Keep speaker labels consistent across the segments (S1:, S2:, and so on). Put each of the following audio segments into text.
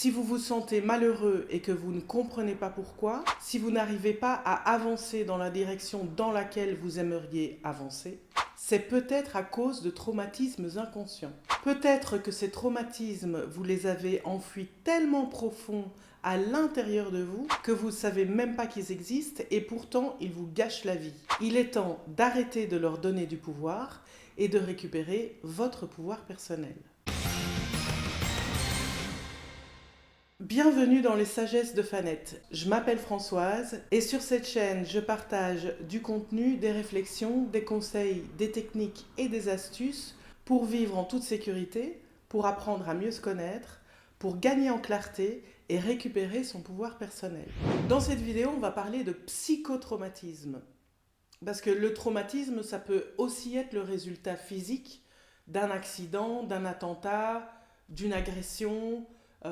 S1: Si vous vous sentez malheureux et que vous ne comprenez pas pourquoi, si vous n'arrivez pas à avancer dans la direction dans laquelle vous aimeriez avancer, c'est peut-être à cause de traumatismes inconscients. Peut-être que ces traumatismes, vous les avez enfouis tellement profonds à l'intérieur de vous que vous ne savez même pas qu'ils existent et pourtant ils vous gâchent la vie. Il est temps d'arrêter de leur donner du pouvoir et de récupérer votre pouvoir personnel. Bienvenue dans les sagesses de Fanette. Je m'appelle Françoise et sur cette chaîne, je partage du contenu, des réflexions, des conseils, des techniques et des astuces pour vivre en toute sécurité, pour apprendre à mieux se connaître, pour gagner en clarté et récupérer son pouvoir personnel. Dans cette vidéo, on va parler de psychotraumatisme. Parce que le traumatisme, ça peut aussi être le résultat physique d'un accident, d'un attentat, d'une agression.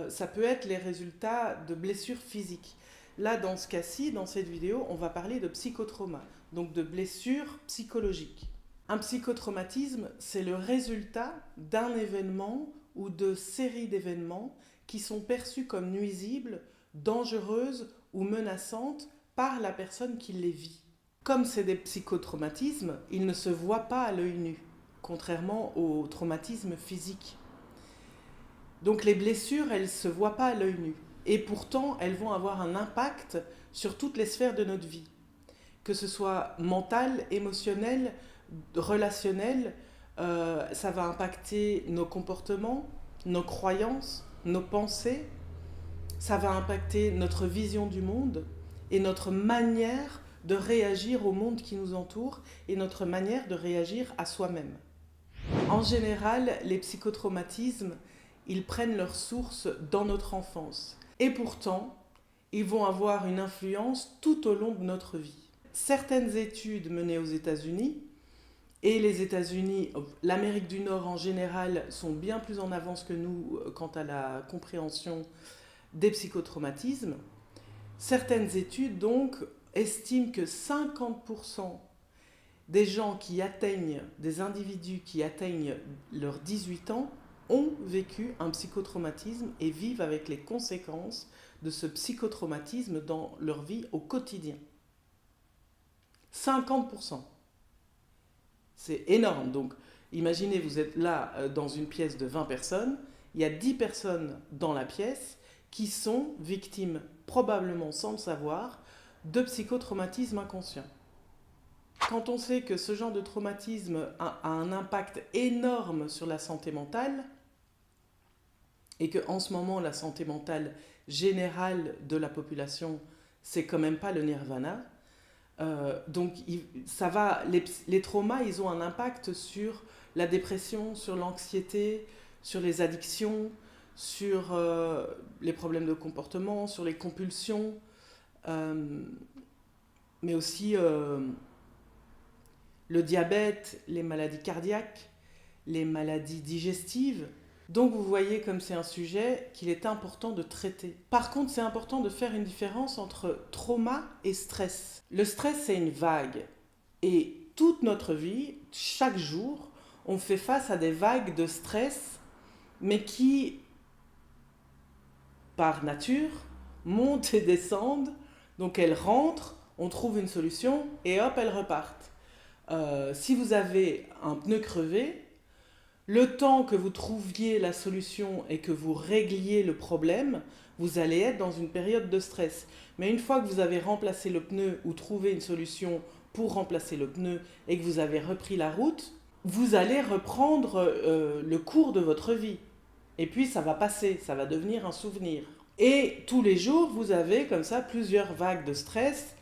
S1: Ça peut être les résultats de blessures physiques. Là, dans ce cas-ci, dans cette vidéo, on va parler de psychotrauma, donc de blessures psychologiques. Un psychotraumatisme, c'est le résultat d'un événement ou de séries d'événements qui sont perçus comme nuisibles, dangereuses ou menaçantes par la personne qui les vit. Comme c'est des psychotraumatismes, ils ne se voient pas à l'œil nu, contrairement aux traumatismes physiques. Donc les blessures, elles ne se voient pas à l'œil nu. Et pourtant, elles vont avoir un impact sur toutes les sphères de notre vie. Que ce soit mental, émotionnel, relationnel, ça va impacter nos comportements, nos croyances, nos pensées. Ça va impacter notre vision du monde et notre manière de réagir au monde qui nous entoure et notre manière de réagir à soi-même. En général, les psychotraumatismes, ils prennent leur source dans notre enfance. Et pourtant, ils vont avoir une influence tout au long de notre vie. Certaines études menées aux États-Unis, et les États-Unis, l'Amérique du Nord en général, sont bien plus en avance que nous quant à la compréhension des psychotraumatismes. Certaines études, donc, estiment que 50% des gens qui atteignent, des individus qui atteignent leurs 18 ans, ont vécu un psychotraumatisme et vivent avec les conséquences de ce psychotraumatisme dans leur vie au quotidien. 50%. C'est énorme. Donc, imaginez, vous êtes là dans une pièce de 20 personnes, il y a 10 personnes dans la pièce qui sont victimes, probablement sans le savoir, de psychotraumatisme inconscient. Quand on sait que ce genre de traumatisme a un impact énorme sur la santé mentale, et qu'en ce moment, la santé mentale générale de la population, c'est quand même pas le nirvana, donc les traumas, ils ont un impact sur la dépression, sur l'anxiété, sur les addictions, sur les problèmes de comportement, sur les compulsions, mais aussi le diabète, les maladies cardiaques, les maladies digestives. Donc vous voyez comme c'est un sujet qu'il est important de traiter. Par contre, c'est important de faire une différence entre trauma et stress. Le stress, c'est une vague. Et toute notre vie, chaque jour, on fait face à des vagues de stress, mais qui, par nature, montent et descendent. Donc elles rentrent, on trouve une solution et hop, elles repartent. Si vous avez un pneu crevé, le temps que vous trouviez la solution et que vous régliez le problème, vous allez être dans une période de stress. Mais une fois que vous avez remplacé le pneu ou trouvé une solution pour remplacer le pneu et que vous avez repris la route, vous allez reprendre le cours de votre vie. Et puis ça va passer, ça va devenir un souvenir. Et tous les jours, vous avez comme ça plusieurs vagues de stress,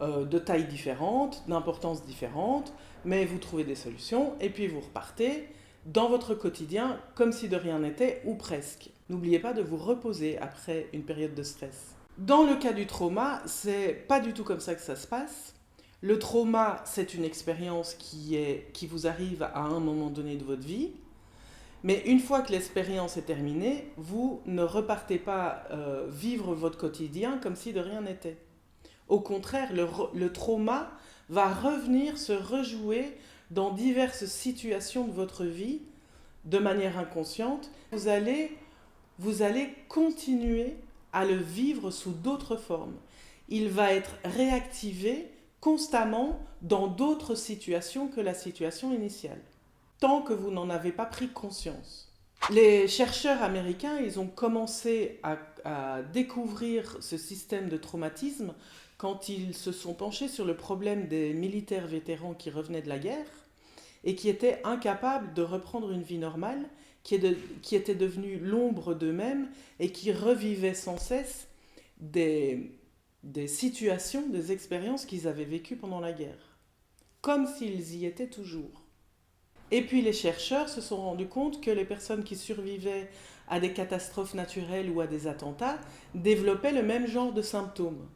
S1: de tailles différentes, d'importances différentes, mais vous trouvez des solutions et puis vous repartez dans votre quotidien comme si de rien n'était ou presque. N'oubliez pas de vous reposer après une période de stress. Dans le cas du trauma, c'est pas du tout comme ça que ça se passe. Le trauma, c'est une expérience qui vous arrive à un moment donné de votre vie. Mais une fois que l'expérience est terminée, vous ne repartez pas vivre votre quotidien comme si de rien n'était. Au contraire, le trauma va revenir se rejouer dans diverses situations de votre vie de manière inconsciente. Vous allez vous allez continuer à le vivre sous d'autres formes. Il va être réactivé constamment dans d'autres situations que la situation initiale, tant que vous n'en avez pas pris conscience. Les chercheurs américains, ils ont commencé à découvrir ce système de traumatisme quand ils se sont penchés sur le problème des militaires vétérans qui revenaient de la guerre et qui étaient incapables de reprendre une vie normale, qui étaient devenus l'ombre d'eux-mêmes et qui revivaient sans cesse des situations, des expériences qu'ils avaient vécues pendant la guerre, comme s'ils y étaient toujours. Et puis les chercheurs se sont rendus compte que les personnes qui survivaient à des catastrophes naturelles ou à des attentats développaient le même genre de symptômes.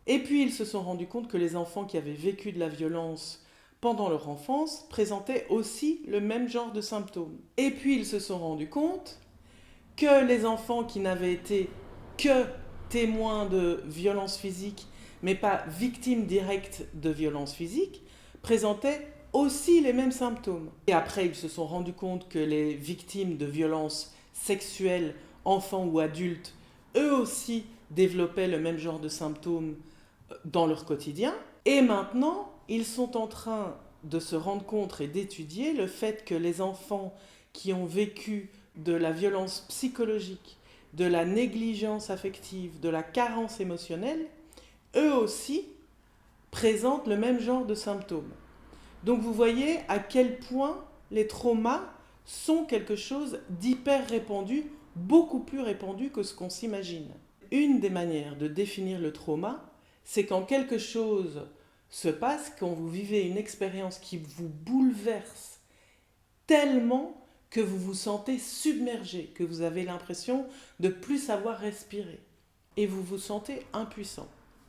S1: Et puis ils se sont rendus compte que les enfants qui avaient vécu de la violence pendant leur enfance présentaient aussi le même genre de symptômes. Et puis ils se sont rendus compte que les enfants qui n'avaient été que témoins de violences physiques, mais pas victimes directes de violences physiques, présentaient aussi les mêmes symptômes. Et après, ils se sont rendus compte que les victimes de violences sexuelles, enfants ou adultes, eux aussi développaient le même genre de symptômes dans leur quotidien. Et maintenant, ils sont en train de se rendre compte et d'étudier le fait que les enfants qui ont vécu de la violence psychologique, de la négligence affective, de la carence émotionnelle, eux aussi présentent le même genre de symptômes. Donc vous voyez à quel point les traumas sont quelque chose d'hyper répandu, beaucoup plus répandu que ce qu'on s'imagine. Une des manières de définir le trauma, c'est quand quelque chose se passe, quand vous vivez une expérience qui vous bouleverse tellement que vous vous sentez submergé, que vous avez l'impression de ne plus savoir respirer. Et vous vous sentez impuissant,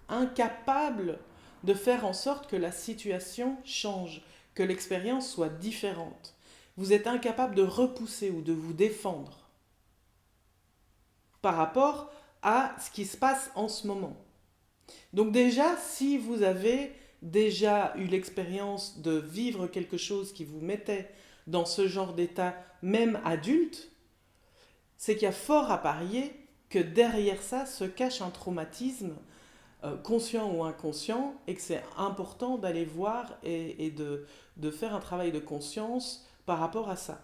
S1: incapable de faire en sorte que la situation change, que l'expérience soit différente. Vous êtes incapable de repousser ou de vous défendre par rapport à ce qui se passe en ce moment. Donc déjà, si vous avez déjà eu l'expérience de vivre quelque chose qui vous mettait dans ce genre d'état, même adulte, c'est qu'il y a fort à parier que derrière ça se cache un traumatisme conscient ou inconscient, et que c'est important d'aller voir et de faire un travail de conscience par rapport à ça.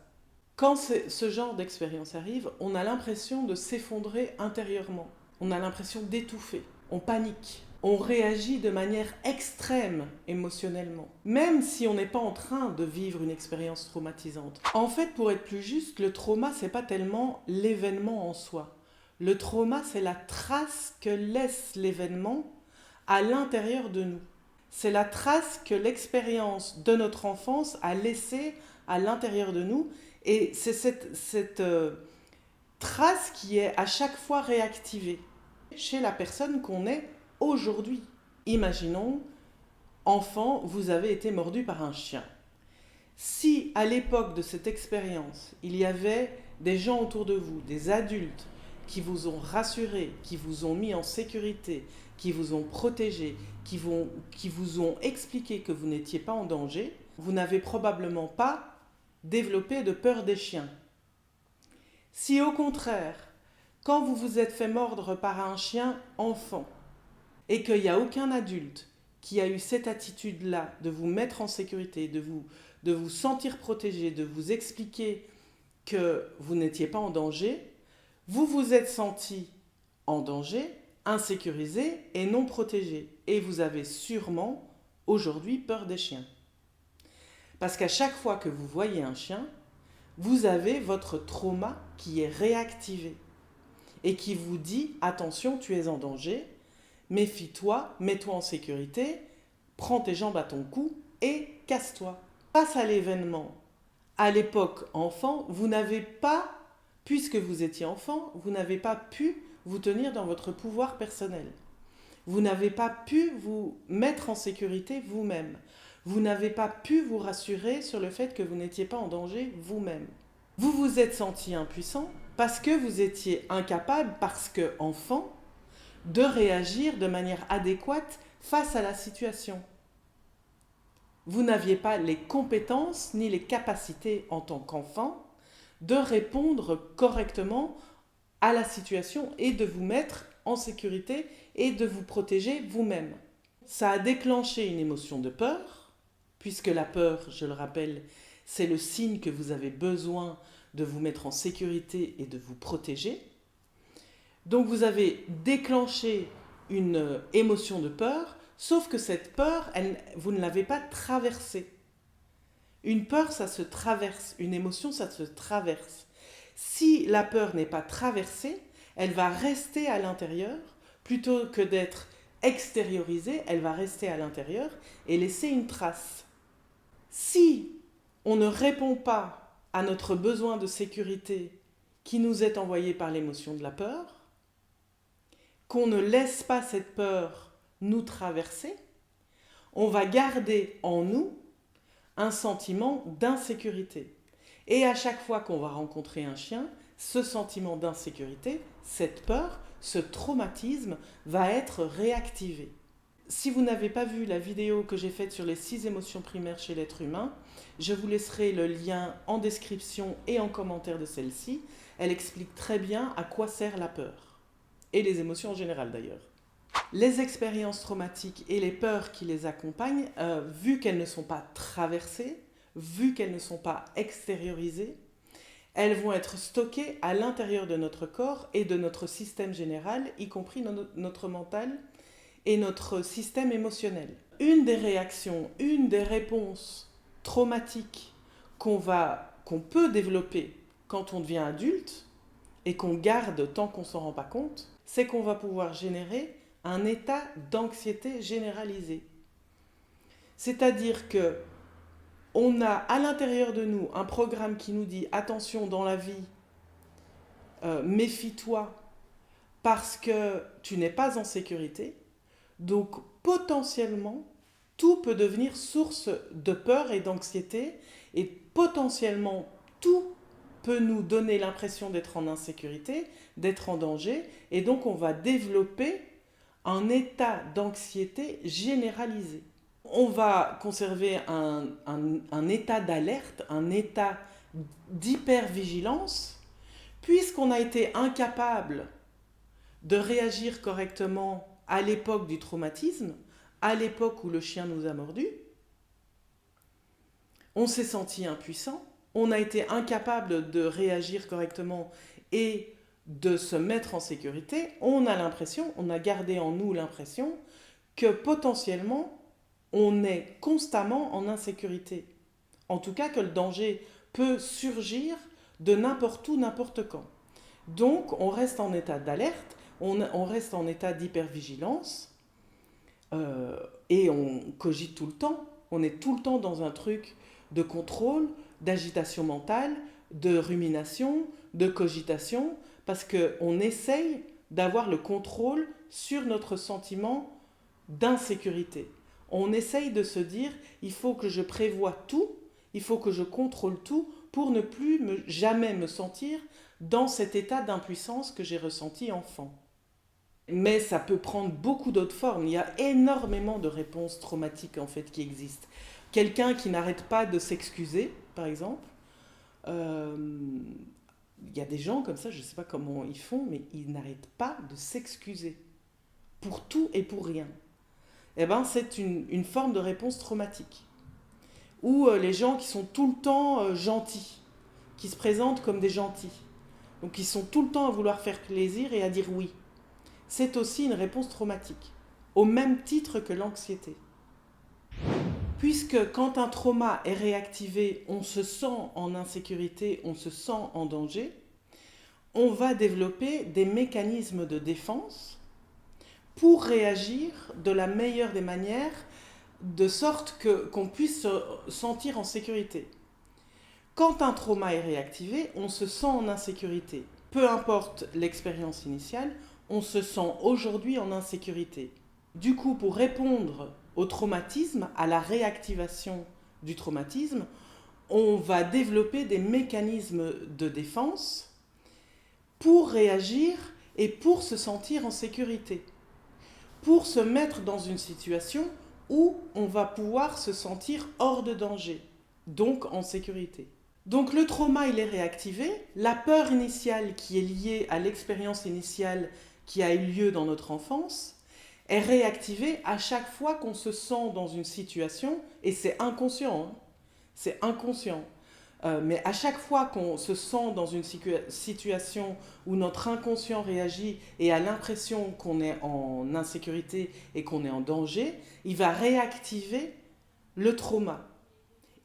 S1: Quand ce genre d'expérience arrive, on a l'impression de s'effondrer intérieurement, on a l'impression d'étouffer, on panique, on réagit de manière extrême émotionnellement, même si on n'est pas en train de vivre une expérience traumatisante. En fait, pour être plus juste, le trauma, c'est pas tellement l'événement en soi. Le trauma, c'est la trace que laisse l'événement à l'intérieur de nous. C'est la trace que l'expérience de notre enfance a laissée à l'intérieur de nous. Et c'est cette trace qui est à chaque fois réactivée chez la personne qu'on est aujourd'hui. Imaginons, enfant, vous avez été mordu par un chien. Si à l'époque de cette expérience, il y avait des gens autour de vous, des adultes, qui vous ont rassuré, qui vous ont mis en sécurité, qui vous ont protégé, qui vous ont expliqué que vous n'étiez pas en danger, vous n'avez probablement pas développé de peur des chiens. Si au contraire, quand vous vous êtes fait mordre par un chien enfant, et qu'il n'y a aucun adulte qui a eu cette attitude-là de vous mettre en sécurité, de vous sentir protégé, de vous expliquer que vous n'étiez pas en danger, vous vous êtes senti en danger, insécurisé et non protégé. Et vous avez sûrement aujourd'hui peur des chiens. Parce qu'à chaque fois que vous voyez un chien, vous avez votre trauma qui est réactivé et qui vous dit « Attention, tu es en danger, méfie-toi, mets-toi en sécurité, prends tes jambes à ton cou et casse-toi. » Face à l'événement, à l'époque enfant, vous n'avez pas, puisque vous étiez enfant, vous n'avez pas pu vous tenir dans votre pouvoir personnel. Vous n'avez pas pu vous mettre en sécurité vous-même. Vous n'avez pas pu vous rassurer sur le fait que vous n'étiez pas en danger vous-même. Vous vous êtes senti impuissant parce que vous étiez incapable, parce que enfant, de réagir de manière adéquate face à la situation. Vous n'aviez pas les compétences ni les capacités en tant qu'enfant de répondre correctement à la situation et de vous mettre en sécurité et de vous protéger vous-même. Ça a déclenché une émotion de peur, puisque la peur, je le rappelle, c'est le signe que vous avez besoin de vous mettre en sécurité et de vous protéger. Donc vous avez déclenché une émotion de peur, sauf que cette peur, vous ne l'avez pas traversée. Une peur, ça se traverse. Une émotion, ça se traverse. Si la peur n'est pas traversée, elle va rester à l'intérieur, plutôt que d'être extériorisée, elle va rester à l'intérieur et laisser une trace. Si on ne répond pas à notre besoin de sécurité qui nous est envoyé par l'émotion de la peur, qu'on ne laisse pas cette peur nous traverser, on va garder en nous un sentiment d'insécurité. Et à chaque fois qu'on va rencontrer un chien, ce sentiment d'insécurité, cette peur, ce traumatisme va être réactivé. Si vous n'avez pas vu la vidéo que j'ai faite sur les 6 émotions primaires chez l'être humain, je vous laisserai le lien en description et en commentaire de celle-ci. Elle explique très bien à quoi sert la peur. Et les émotions en général d'ailleurs. Les expériences traumatiques et les peurs qui les accompagnent, vu qu'elles ne sont pas traversées, vu qu'elles ne sont pas extériorisées, elles vont être stockées à l'intérieur de notre corps et de notre système général, y compris notre mental et notre système émotionnel. Une des réactions, une des réponses traumatiques qu'on peut développer quand on devient adulte et qu'on garde tant qu'on ne s'en rend pas compte, c'est qu'on va pouvoir générer un état d'anxiété généralisée. C'est-à-dire que on a à l'intérieur de nous un programme qui nous dit attention dans la vie, méfie-toi parce que tu n'es pas en sécurité. Donc potentiellement, tout peut devenir source de peur et d'anxiété et potentiellement tout peut nous donner l'impression d'être en insécurité, d'être en danger et donc on va développer un état d'anxiété généralisé. On va conserver un état d'alerte, un état d'hypervigilance, puisqu'on a été incapable de réagir correctement à l'époque du traumatisme, à l'époque où le chien nous a mordu. On s'est senti impuissant, on a été incapable de réagir correctement et de se mettre en sécurité. On a gardé en nous l'impression que potentiellement on est constamment en insécurité. En tout cas que le danger peut surgir de n'importe où, n'importe quand. Donc on reste en état d'alerte, on reste en état d'hypervigilance et on cogite tout le temps. On est tout le temps dans un truc de contrôle, d'agitation mentale, de rumination, de cogitation, parce qu'on essaye d'avoir le contrôle sur notre sentiment d'insécurité. On essaye de se dire, il faut que je prévoie tout, il faut que je contrôle tout pour ne plus jamais me sentir dans cet état d'impuissance que j'ai ressenti enfant. Mais ça peut prendre beaucoup d'autres formes. Il y a énormément de réponses traumatiques en fait qui existent. Quelqu'un qui n'arrête pas de s'excuser, par exemple. Il y a des gens comme ça, je ne sais pas comment ils font, mais ils n'arrêtent pas de s'excuser. Pour tout et pour rien. Eh ben, c'est une forme de réponse traumatique. Ou les gens qui sont tout le temps gentils, qui se présentent comme des gentils. Donc ils sont tout le temps à vouloir faire plaisir et à dire oui. C'est aussi une réponse traumatique, au même titre que l'anxiété. Puisque quand un trauma est réactivé, on se sent en insécurité, on se sent en danger, on va développer des mécanismes de défense pour réagir de la meilleure des manières, de sorte qu'on puisse se sentir en sécurité. Quand un trauma est réactivé, on se sent en insécurité. Peu importe l'expérience initiale, on se sent aujourd'hui en insécurité. Du coup, pour répondre au traumatisme, à la réactivation du traumatisme, on va développer des mécanismes de défense pour réagir et pour se sentir en sécurité, pour se mettre dans une situation où on va pouvoir se sentir hors de danger, donc en sécurité. Donc le trauma, il est réactivé. La peur initiale qui est liée à l'expérience initiale qui a eu lieu dans notre enfance est réactivée à chaque fois qu'on se sent dans une situation, et c'est inconscient, hein, c'est inconscient. Mais à chaque fois qu'on se sent dans une situation où notre inconscient réagit et a l'impression qu'on est en insécurité et qu'on est en danger, il va réactiver le trauma.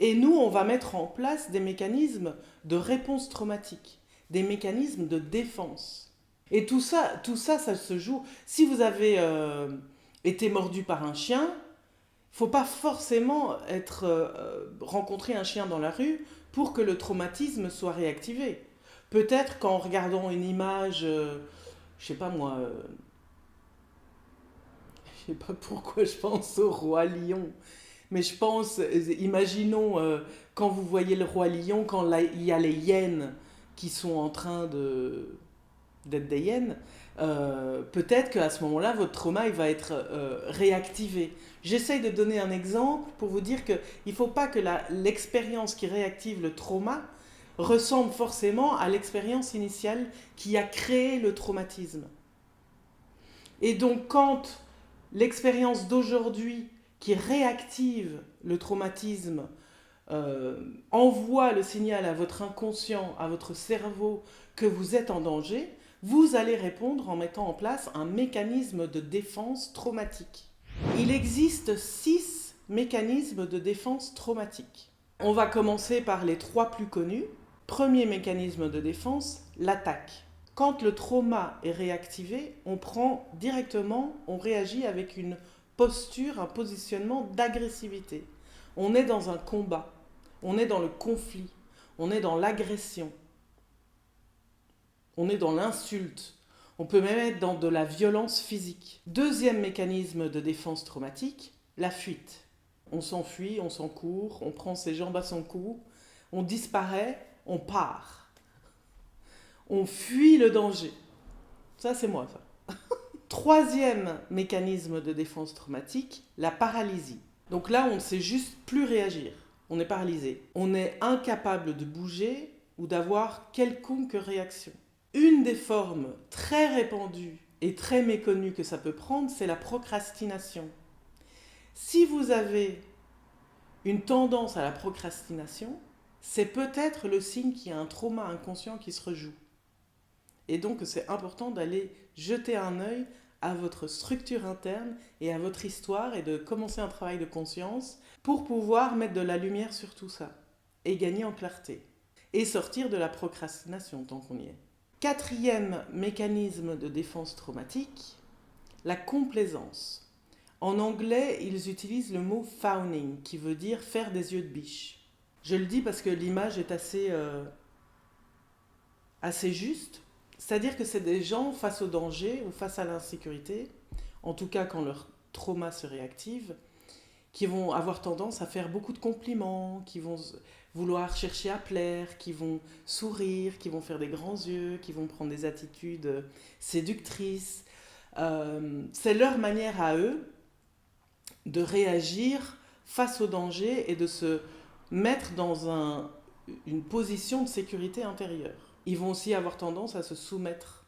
S1: Et nous, on va mettre en place des mécanismes de réponse traumatique, des mécanismes de défense. Et ça se joue. Si vous avez été mordu par un chien, il ne faut pas forcément rencontrer un chien dans la rue pour que le traumatisme soit réactivé. Peut-être qu'en regardant une image, je sais pas moi, je sais pas pourquoi je pense au roi lion, mais je pense, imaginons quand vous voyez le roi lion, quand il y a les hyènes qui sont en train d'être des hyènes, peut-être qu'à ce moment-là, votre trauma il va être réactivé. J'essaye de donner un exemple pour vous dire qu'il ne faut pas que l'expérience qui réactive le trauma ressemble forcément à l'expérience initiale qui a créé le traumatisme. Et donc quand l'expérience d'aujourd'hui qui réactive le traumatisme envoie le signal à votre inconscient, à votre cerveau que vous êtes en danger, vous allez répondre en mettant en place un mécanisme de défense traumatique. Il existe 6 mécanismes de défense traumatique. On va commencer par les 3 plus connus. Premier mécanisme de défense, l'attaque. Quand le trauma est réactivé, on réagit avec une posture, un positionnement d'agressivité. On est dans un combat, on est dans le conflit, on est dans l'agression, on est dans l'insulte, on peut même être dans de la violence physique. Deuxième mécanisme de défense traumatique, la fuite. On s'enfuit, on s'encourt, on prend ses jambes à son cou, on disparaît, on part. On fuit le danger. Ça, c'est moi, ça. Troisième mécanisme de défense traumatique, la paralysie. Donc là, on ne sait juste plus réagir. On est paralysé. On est incapable de bouger ou d'avoir quelconque réaction. Une des formes très répandues et très méconnues que ça peut prendre, c'est la procrastination. Si vous avez une tendance à la procrastination, c'est peut-être le signe qu'il y a un trauma inconscient qui se rejoue. Et donc c'est important d'aller jeter un œil à votre structure interne et à votre histoire et de commencer un travail de conscience pour pouvoir mettre de la lumière sur tout ça et gagner en clarté et sortir de la procrastination tant qu'on y est. Quatrième mécanisme de défense traumatique, la complaisance. En anglais, ils utilisent le mot fawning qui veut dire faire des yeux de biche. Je le dis parce que l'image est assez juste. C'est-à-dire que c'est des gens face au danger ou face à l'insécurité, en tout cas quand leur trauma se réactive, qui vont avoir tendance à faire beaucoup de compliments, qui vont vouloir chercher à plaire, qui vont sourire, qui vont faire des grands yeux, qui vont prendre des attitudes séductrices. C'est leur manière à eux de réagir face au danger et de se mettre dans une position de sécurité intérieure. Ils vont aussi avoir tendance à se soumettre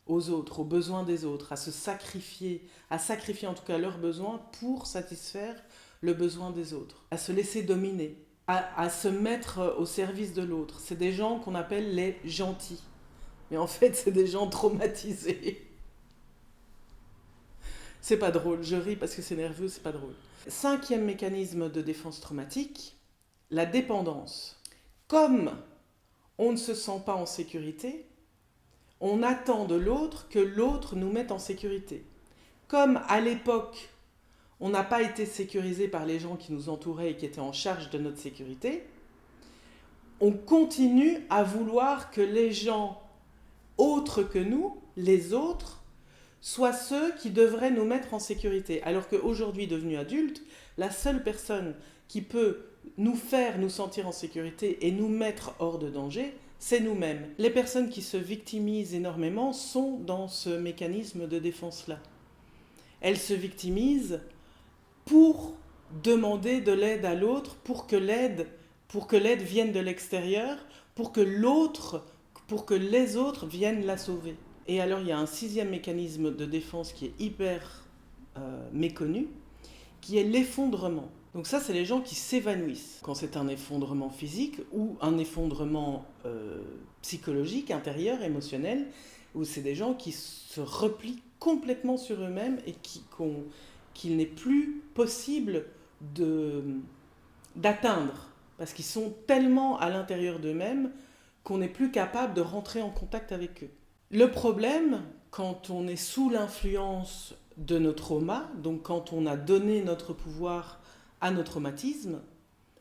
S1: aux autres, aux besoins des autres, à sacrifier en tout cas leurs besoins pour satisfaire le besoin des autres, à se laisser dominer, à se mettre au service de l'autre. C'est des gens qu'on appelle les gentils. Mais en fait, c'est des gens traumatisés. C'est pas drôle, je ris parce que c'est nerveux, c'est pas drôle. Cinquième mécanisme de défense traumatique, la dépendance. Comme on ne se sent pas en sécurité, on attend de l'autre que l'autre nous mette en sécurité. Comme à l'époque, on n'a pas été sécurisé par les gens qui nous entouraient et qui étaient en charge de notre sécurité, on continue à vouloir que les gens autres que nous, les autres, soient ceux qui devraient nous mettre en sécurité. Alors qu'aujourd'hui, devenus adultes, la seule personne qui peut nous faire nous sentir en sécurité et nous mettre hors de danger, c'est nous-mêmes. Les personnes qui se victimisent énormément sont dans ce mécanisme de défense-là. Elles se victimisent pour demander de l'aide à l'autre, pour que l'aide pour que l'aide vienne de l'extérieur, pour que les autres viennent la sauver. Et alors il y a un 6e mécanisme de défense qui est hyper méconnu, qui est l'effondrement. Donc ça, c'est les gens qui s'évanouissent. Quand c'est un effondrement physique ou un effondrement psychologique, intérieur, émotionnel, où c'est des gens qui se replient complètement sur eux-mêmes et qu'il n'est plus possible d'atteindre. Parce qu'ils sont tellement à l'intérieur d'eux-mêmes qu'on n'est plus capable de rentrer en contact avec eux. Le problème, quand on est sous l'influence de nos traumas, donc quand on a donné notre pouvoir à nos traumatismes,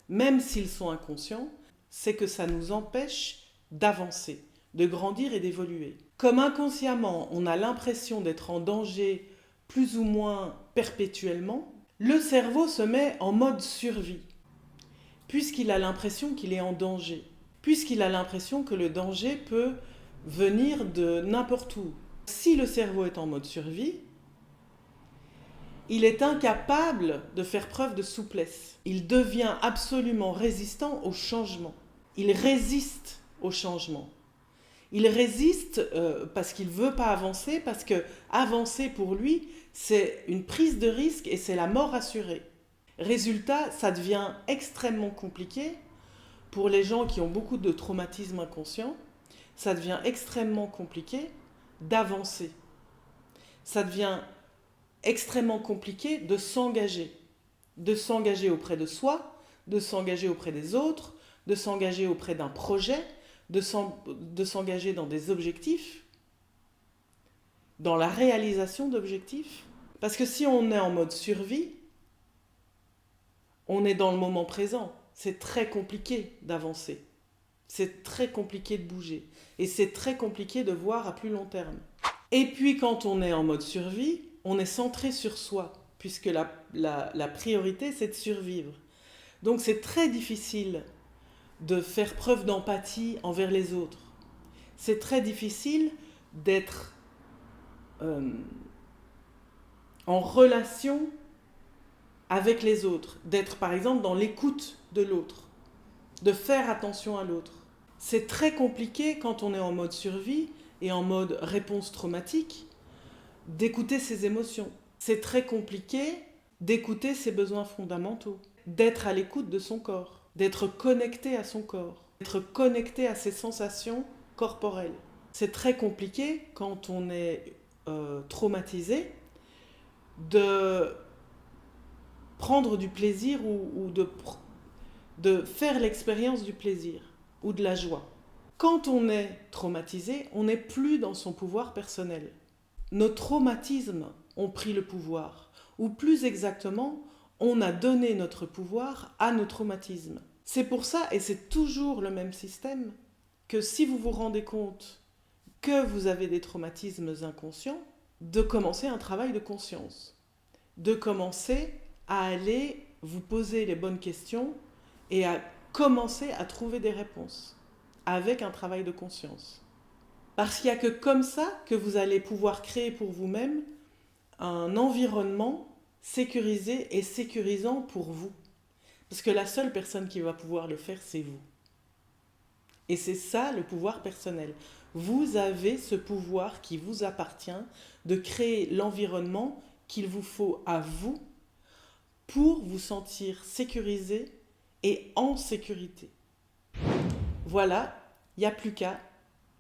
S1: même s'ils sont inconscients, c'est que ça nous empêche d'avancer, de grandir et d'évoluer. Comme inconsciemment, on a l'impression d'être en danger plus ou moins perpétuellement, le cerveau se met en mode survie, puisqu'il a l'impression qu'il est en danger, puisqu'il a l'impression que le danger peut venir de n'importe où. Si le cerveau est en mode survie, il est incapable de faire preuve de souplesse. Il devient absolument résistant au changement. Il résiste au changement. Il résiste parce qu'il ne veut pas avancer, parce que avancer pour lui, c'est une prise de risque et c'est la mort assurée. Résultat, ça devient extrêmement compliqué pour les gens qui ont beaucoup de traumatismes inconscients. Ça devient extrêmement compliqué d'avancer. Ça devient extrêmement compliqué de s'engager auprès de soi, de s'engager auprès des autres, de s'engager auprès d'un projet, de s'engager dans des objectifs, dans la réalisation d'objectifs. Parce que si on est en mode survie, on est dans le moment présent. C'est très compliqué d'avancer. C'est très compliqué de bouger. Et c'est très compliqué de voir à plus long terme. Et puis quand on est en mode survie, on est centré sur soi, puisque la priorité, c'est de survivre. Donc c'est très difficile de faire preuve d'empathie envers les autres. C'est très difficile d'être en relation avec les autres, d'être par exemple dans l'écoute de l'autre, de faire attention à l'autre. C'est très compliqué quand on est en mode survie et en mode réponse traumatique, d'écouter ses émotions. C'est très compliqué d'écouter ses besoins fondamentaux, d'être à l'écoute de son corps, d'être connecté à son corps, d'être connecté à ses sensations corporelles. C'est très compliqué quand on est traumatisé de prendre du plaisir ou de faire l'expérience du plaisir ou de la joie. Quand on est traumatisé, on n'est plus dans son pouvoir personnel. Nos traumatismes ont pris le pouvoir, ou plus exactement, on a donné notre pouvoir à nos traumatismes. C'est pour ça, et c'est toujours le même système, que si vous vous rendez compte que vous avez des traumatismes inconscients, de commencer un travail de conscience, de commencer à aller vous poser les bonnes questions et à commencer à trouver des réponses avec un travail de conscience. Parce qu'il n'y a que comme ça que vous allez pouvoir créer pour vous-même un environnement sécurisé et sécurisant pour vous. Parce que la seule personne qui va pouvoir le faire, c'est vous. Et c'est ça le pouvoir personnel. Vous avez ce pouvoir qui vous appartient de créer l'environnement qu'il vous faut à vous pour vous sentir sécurisé et en sécurité. Voilà, il n'y a plus qu'à.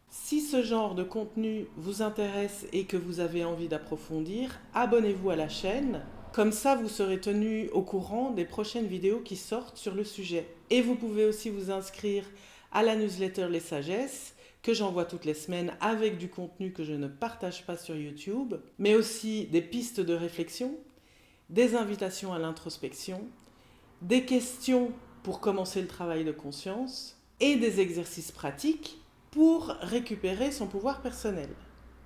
S1: Si ce genre de contenu vous intéresse et que vous avez envie d'approfondir, abonnez-vous à la chaîne. Comme ça, vous serez tenu au courant des prochaines vidéos qui sortent sur le sujet. Et vous pouvez aussi vous inscrire à la newsletter Les Sagesses, que j'envoie toutes les semaines avec du contenu que je ne partage pas sur YouTube, mais aussi des pistes de réflexion, des invitations à l'introspection, des questions pour commencer le travail de conscience et des exercices pratiques pour récupérer son pouvoir personnel.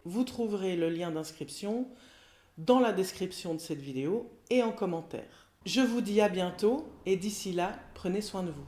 S1: Vous trouverez le lien d'inscription dans la description de cette vidéo et en commentaire. Je vous dis à bientôt et d'ici là, prenez soin de vous.